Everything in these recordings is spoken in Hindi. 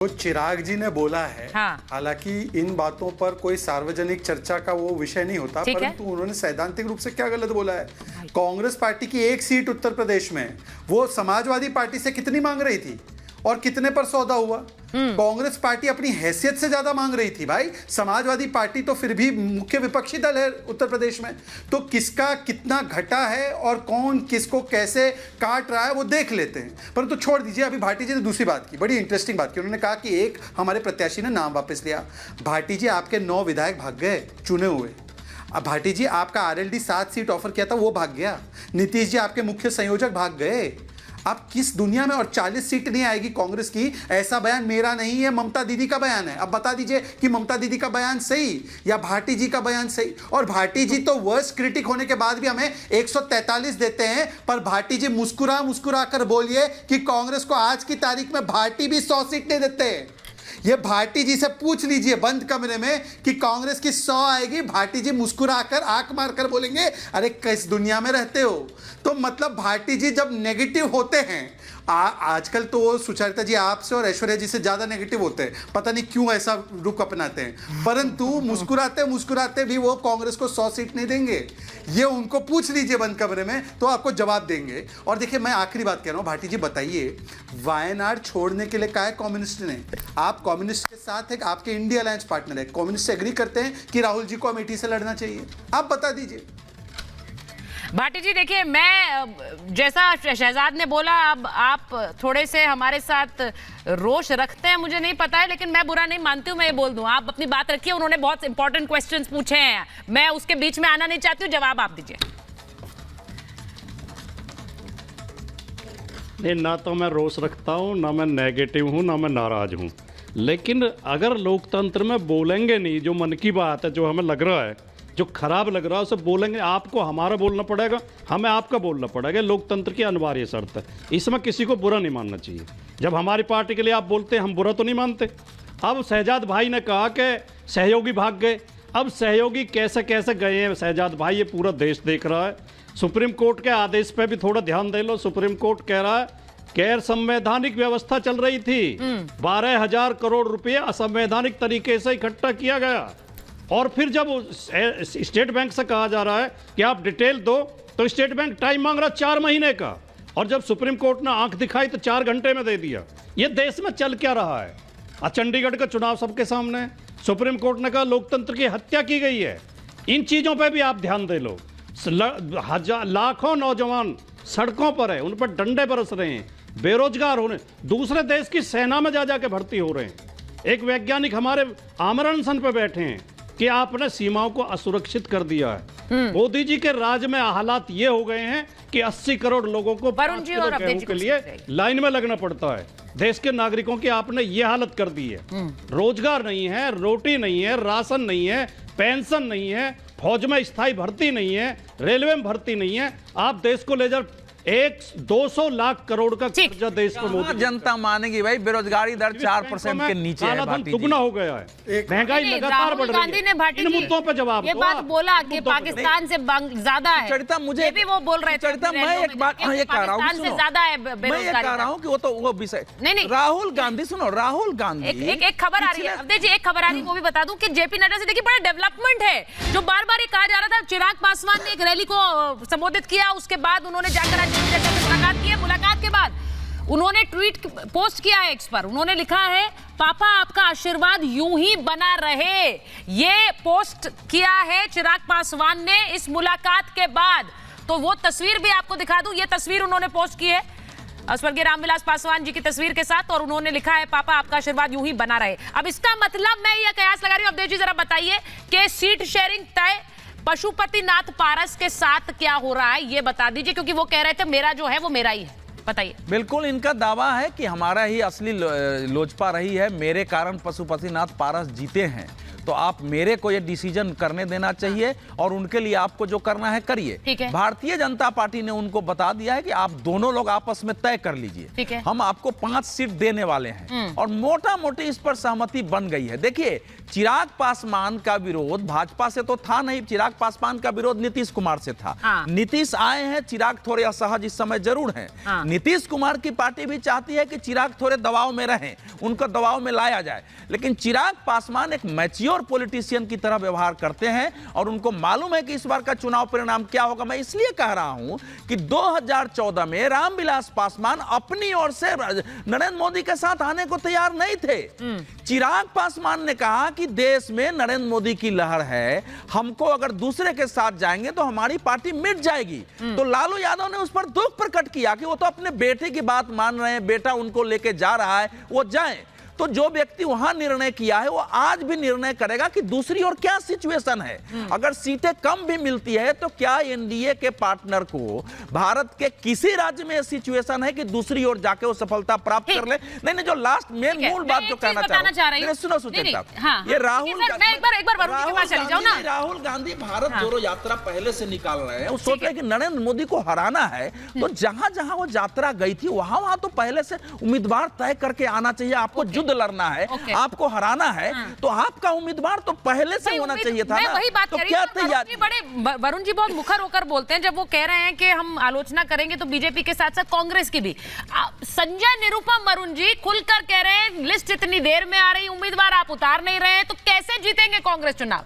तो चिराग जी ने बोला है, हाँ। हालांकि इन बातों पर कोई सार्वजनिक चर्चा का वो विषय नहीं होता, परंतु उन्होंने सैद्धांतिक रूप से क्या गलत बोला है। कांग्रेस पार्टी की एक सीट उत्तर प्रदेश में वो समाजवादी पार्टी से कितनी मांग रही थी और कितने पर सौदा हुआ। कांग्रेस पार्टी अपनी हैसियत से ज्यादा मांग रही थी भाई। समाजवादी पार्टी तो फिर भी मुख्य विपक्षी दल है उत्तर प्रदेश में, तो किसका कितना घटा है और कौन किसको कैसे काट रहा है वो देख लेते हैं। परंतु तो छोड़ दीजिए। अभी भाटी जी ने दूसरी बात की, बड़ी इंटरेस्टिंग बात की। उन्होंने कहा कि एक हमारे प्रत्याशी ने नाम वापस लिया। भाटी जी, आपके 9 विधायक भाग गए चुने हुए। अब भाटी जी, आपका आरएलडी 7 सीट ऑफर किया था, वो भाग गया। नीतीश जी आपके मुख्य संयोजक भाग गए। अब किस दुनिया में? और 40 सीट नहीं आएगी कांग्रेस की, ऐसा बयान मेरा नहीं है, ममता दीदी का बयान है। अब बता दीजिए कि ममता दीदी का बयान सही या भाटी जी का बयान सही। और भाटी जी तो वर्स्ट क्रिटिक होने के बाद भी हमें 143 देते हैं, पर भाटी जी मुस्कुरा मुस्कुरा कर बोलिए कि कांग्रेस को आज की तारीख में भाटी भी 100 सीट नहीं देते। ये भाटी जी से पूछ लीजिए बंद कमरे में कि कांग्रेस की 100 आएगी, भाटी जी मुस्कुराकर आंख मारकर बोलेंगे अरे किस दुनिया में रहते हो। तो मतलब भाटी जी जब नेगेटिव होते हैं, आजकल तो सुचरिता जी आपसे और ऐश्वर्या जी से ज्यादा नेगेटिव होते हैं, पता नहीं क्यों ऐसा रुख अपनाते हैं, परंतु मुस्कुराते मुस्कुराते भी वो कांग्रेस को 100 सीट नहीं देंगे। ये उनको पूछ लीजिए बंद कमरे में, तो आपको जवाब देंगे। और देखिए, मैं आखिरी बात कह रहा हूं, भाटी जी बताइए, वायनाड छोड़ने के लिए कहा है कम्युनिस्ट ने? आप कम्युनिस्ट के साथ है, आपके इंडिया अलायंस पार्टनर है, कम्युनिस्ट से एग्री करते हैं कि राहुल जी को अमेठी से लड़ना चाहिए? आप बता दीजिए। भाटी जी देखिए, मैं जैसा शहजाद ने बोला, अब आप थोड़े से हमारे साथ रोष रखते हैं, मुझे नहीं पता है, लेकिन मैं बुरा नहीं मानती हूँ, मैं ये बोल दूं। आप अपनी बात रखिए, उन्होंने बहुत इंपॉर्टेंट क्वेश्चंस पूछे हैं, मैं उसके बीच में आना नहीं चाहती हूँ, जवाब आप दीजिए। नहीं, ना तो मैं रोष रखता हूँ, ना मैं नेगेटिव हूँ, ना मैं नाराज हूँ, लेकिन अगर लोकतंत्र में बोलेंगे नहीं जो मन की बात है, जो हमें लग रहा है, जो खराब लग रहा है, उसे बोलेंगे। आपको हमारा बोलना पड़ेगा, हमें आपका बोलना पड़ेगा, लोकतंत्र की अनिवार्य शर्त है। इसमें किसी को बुरा नहीं मानना चाहिए। जब हमारी पार्टी के लिए आप बोलते हैं, हम बुरा तो नहीं मानते। अब शहजाद भाई ने कहा कि सहयोगी भाग गए। अब सहयोगी कैसे कैसे गए हैं शहजाद भाई, ये पूरा देश देख रहा है। सुप्रीम कोर्ट के आदेश पे भी थोड़ा ध्यान दे लो। सुप्रीम कोर्ट कह रहा है गैर संवैधानिक व्यवस्था चल रही थी, 12,000 करोड़ रुपए असंवैधानिक तरीके से इकट्ठा किया गया। और फिर जब स्टेट बैंक से कहा जा रहा है कि आप डिटेल दो, तो स्टेट बैंक टाइम मांग रहा 4 महीने का, और जब सुप्रीम कोर्ट ने आंख दिखाई तो 4 घंटे में दे दिया। ये देश में चल क्या रहा है? चंडीगढ़ का चुनाव सबके सामने, सुप्रीम कोर्ट ने कहा लोकतंत्र की हत्या की गई है। इन चीजों पर भी आप ध्यान दे लो। लाखों नौजवान सड़कों पर है, उन पर डंडे बरस रहे हैं, बेरोजगार होने, दूसरे देश की सेना में जा जाके भर्ती हो रहे हैं। एक वैज्ञानिक हमारे आमरण अनशन पे बैठे हैं कि आपने सीमाओं को असुरक्षित कर दिया है। मोदी जी के राज में हालात ये हो गए हैं कि 80 करोड़ लोगों को 5 किलो गेहूं के लिए लाइन में लगना पड़ता है। देश के नागरिकों की आपने ये हालत कर दी है। रोजगार नहीं है, रोटी नहीं है, राशन नहीं है, पेंशन नहीं है, फौज में स्थायी भर्ती नहीं है, रेलवे में भर्ती नहीं है। आप देश को ले जा 200 लाख करोड़ का कर्जा देश को मोदी जनता मानेगी भाई। बेरोजगारी दर 4% के नीचे है, भाटी दुगना हो गया है, महंगाई लगातार बढ़ रही है। इन मुद्दों पे जवाब ये बात बोला कि पाकिस्तान से ज्यादा है। चरिता मुझे भी वो बोल रहे थे, मैं एक बात ये कह रहा हूँ, से ज्यादा है बेरोजगारी। मैं ये कह रहा हूँ कि वो तो वो विषय नहीं। राहुल गांधी, सुनो, राहुल गांधी एक खबर आ रही है, अब देखिए एक खबर आ रही है, वो भी बता दूं कि जेपी नड्डा से देखिए बड़ा डेवलपमेंट है। जो बार बार ये कहा जा रहा था, चिराग पासवान ने एक रैली को संबोधित किया, उसके बाद उन्होंने जाकर मुलाकात के बाद उन्होंने ट्वीट पोस्ट किया है एक्स पर, उन्होंने लिखा है पापा आपका आशीर्वाद यूं ही बना रहे। ये पोस्ट किया है चिराग पासवान ने इस मुलाकात के बाद। तो वो तस्वीर भी आपको दिखा दूं, ये तस्वीर उन्होंने पोस्ट की है स्वर्गीय रामविलास पासवान जी की तस्वीर के साथ, और उन्होंने लिखा है पापा आपका आशीर्वाद यूं ही बना रहे। अब इसका मतलब मैं ये कयास लगा रही हूं, अवधेश जी जरा बताइए कि सीट शेयरिंग तय पशुपतिनाथ पारस के साथ क्या हो रहा है, ये बता दीजिए, क्योंकि वो कह रहे थे मेरा जो है वो मेरा ही है। बताइए। बिल्कुल, इनका दावा है कि हमारा ही असली लोजपा रही है, मेरे कारण पशुपतिनाथ पारस जीते हैं। तो आप मेरे को ये डिसीजन करने देना चाहिए और उनके लिए आपको जो करना है करिए। ठीक है। भारतीय जनता पार्टी ने उनको बता दिया है कि आप दोनों लोग आपस में तय कर लीजिए। ठीक है। हम आपको 5 सीट देने वाले हैं और मोटा मोटी इस पर सहमति बन गई है। देखिए, चिराग पासवान का विरोध भाजपा से तो था नहीं, चिराग पासवान का विरोध नीतीश कुमार से था। हाँ। नीतीश आए हैं, चिराग थोड़े असहज इस समय जरूर हैं। हाँ। नीतीश कुमार की पार्टी भी चाहती है कि चिराग थोड़े दबाव में रहें, उनको दबाव में लाया जाए, लेकिन चिराग पासवान एक मैच्योर पॉलिटिशियन की तरह व्यवहार करते हैं और उनको मालूम है कि इस बार का चुनाव परिणाम क्या होगा। मैं इसलिए कह रहा हूं कि 2014 में रामविलास पासवान अपनी ओर से नरेंद्र मोदी के साथ आने को तैयार नहीं थे। चिराग पासवान ने कहा कि देश में नरेंद्र मोदी की लहर है, हमको अगर दूसरे के साथ जाएंगे तो हमारी पार्टी मिट जाएगी। तो लालू यादव ने उस पर दुख प्रकट किया कि वो तो अपने बेटे की बात मान रहे हैं, बेटा उनको लेके जा रहा है, वो जाए। तो जो व्यक्ति वहां निर्णय किया है वो आज भी निर्णय करेगा कि दूसरी ओर क्या सिचुएशन है। अगर सीटें कम भी मिलती है तो क्या एनडीए के पार्टनर को भारत के किसी राज्य में सिचुएशन है कि दूसरी ओर जाके वो सफलता प्राप्त कर ले? नहीं, जो लास्ट मेन मूल बात जो कहना चाह रही हूं, सुनो सुचेत साहब, ये राहुल गांधी भारत जोड़ो यात्रा पहले से निकाल रहे हैं। वो सोच रहे कि नरेंद्र मोदी को हराना है, तो जहां जहां वो यात्रा गई थी वहां वहां तो पहले से उम्मीदवार तय करके आना चाहिए। आपको युद्ध लड़ना है, आपको हराना है, तो आपका उम्मीदवार तो पहले से होना चाहिए था ना। वही बात तो कर रही क्या हूं, तैयारी? वरुण जी बहुत मुखर होकर बोलते हैं जब वो कह रहे हैं कि हम आलोचना करेंगे तो बीजेपी के साथ साथ कांग्रेस की भी। संजय निरुपम वरुण जी खुलकर कह रहे हैं लिस्ट इतनी देर में आ रही, उम्मीदवार आप उतार नहीं रहे हैं, तो कैसे जीतेंगे कांग्रेस चुनाव?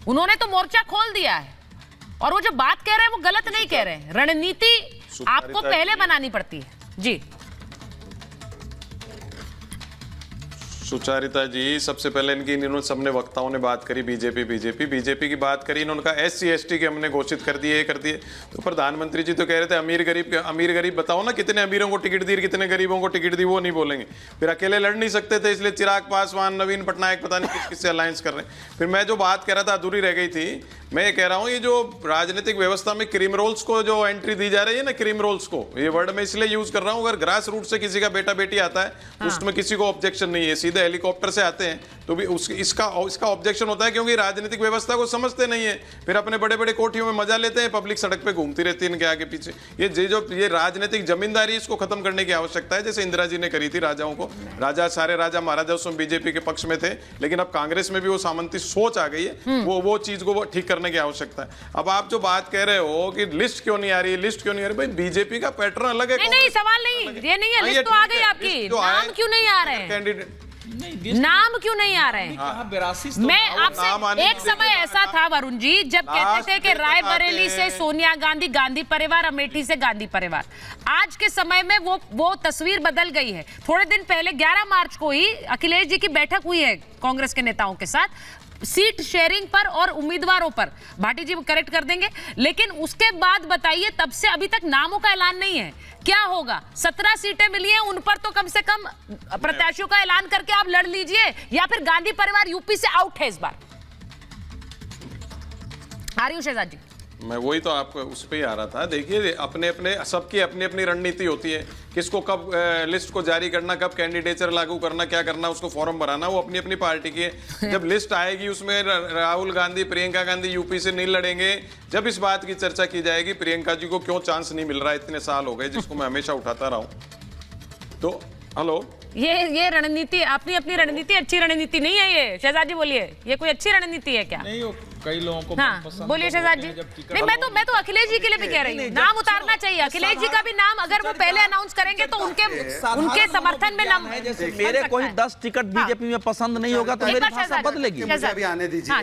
उन्होंने तो मोर्चा खोल दिया है और वो जो बात कह रहे हैं वो गलत नहीं कह रहे हैं। रणनीति आपको पहले बनानी पड़ती है। जी सुचारिता जी, सबसे पहले इन्होंने सबने वक्ताओं ने बात करी बीजेपी की बात करी। इन्होंने कहा SC ST के हमने घोषित कर दिए, ये कर दिए। तो प्रधानमंत्री जी तो कह रहे थे अमीर गरीब बताओ ना, कितने अमीरों को टिकट दी, कितने गरीबों को टिकट दी, वो नहीं बोलेंगे। फिर अकेले लड़ नहीं सकते थे, इसलिए चिराग पासवान, नवीन पटनायक पता नहीं किससे अलायंस कर रहे हैं। फिर मैं जो बात कह रहा था अधूरी रह गई थी। मैं ये कह रहा हूँ, ये जो राजनीतिक व्यवस्था में क्रीम रोल्स को जो एंट्री दी जा रही है ना, क्रीम रोल्स को, ये वर्ड मैं इसलिए यूज कर रहा हूँ, अगर ग्रास रूट से किसी का बेटा बेटी आता है तो उसमें किसी को ऑब्जेक्शन नहीं है, सीधे हेलीकॉप्टर से आते हैं तो भी इसका ऑब्जेक्शन होता है, क्योंकि राजनीतिक व्यवस्था को समझते नहीं है। फिर अपने बड़े बड़े कोठियों में मजा लेते हैं, पब्लिक सड़क पे घूमती रहती है इनके आगे पीछे। ये राजनीतिक जमींदारी, इसको खत्म करने की आवश्यकता है, जैसे इंदिरा जी ने करी थी राजाओं को। सारे राजा महाराजा उसमें बीजेपी के पक्ष में थे, लेकिन अब कांग्रेस में भी वो सामंती सोच आ गई है, वो चीज को ठीक करने की आवश्यकता है। अब आप जो बात कह रहे हो कि लिस्ट क्यों नहीं आ रही, भाई बीजेपी का पैटर्न अलग है। नहीं, सवाल नहीं, ये नहीं है, लिस्ट तो आ गई आपकी, नाम क्यों नहीं आ रहे हैं? कैंडिडेट नाम क्यों नहीं आ रहे हैं? मैं आपसे, एक समय ऐसा था वरुण जी जब कहते थे कि रायबरेली से सोनिया गांधी, गांधी परिवार, अमेठी से गांधी परिवार। आज के समय में वो तस्वीर बदल गई है। थोड़े दिन पहले 11 मार्च को ही अखिलेश जी की बैठक हुई है कांग्रेस के नेताओं के साथ, सीट शेयरिंग पर और उम्मीदवारों पर। भाटी जी करेक्ट कर देंगे, लेकिन उसके बाद बताइए, तब से अभी तक नामों का ऐलान नहीं है। क्या होगा? 17 सीटें मिली हैं, उन पर तो कम से कम प्रत्याशियों का ऐलान करके आप लड़ लीजिए, या फिर गांधी परिवार यूपी से आउट है इस बार। आ रही हूं शहजाद जी। मैं वही तो आपको उस पे ही आ रहा था। देखिए, अपने सबकी अपनी अपनी रणनीति होती है, किसको कब लिस्ट को जारी करना, कब कैंडिडेचर लागू करना, क्या करना, उसको फॉर्म भराना, वो अपनी अपनी पार्टी की है। जब लिस्ट आएगी उसमें राहुल गांधी, प्रियंका गांधी यूपी से नहीं लड़ेंगे, जब इस बात की चर्चा की जाएगी प्रियंका जी को क्यों चांस नहीं मिल रहा है, इतने साल हो गए, जिसको मैं हमेशा उठाता रहा हूं। तो हेलो, ये रणनीति, अपनी अपनी रणनीति अच्छी रणनीति नहीं है ये। शहजाद जी बोलिए, ये कोई अच्छी रणनीति है क्या? नहीं, कई लोगों को हाँ, बोलिए शहजाद जी। नहीं, मैं तो अखिलेश जी के लिए भी कह रही हूँ, नाम उतारना चाहिए। अखिलेश जी का भी नाम अगर वो पहले अनाउंस करेंगे तो उनके समर्थन में नाम। जैसे मेरे कोई 10 टिकट बीजेपी में पसंद नहीं होगा तो मेरी भाषा बदलेगी। मुझे भी आने दीजिए।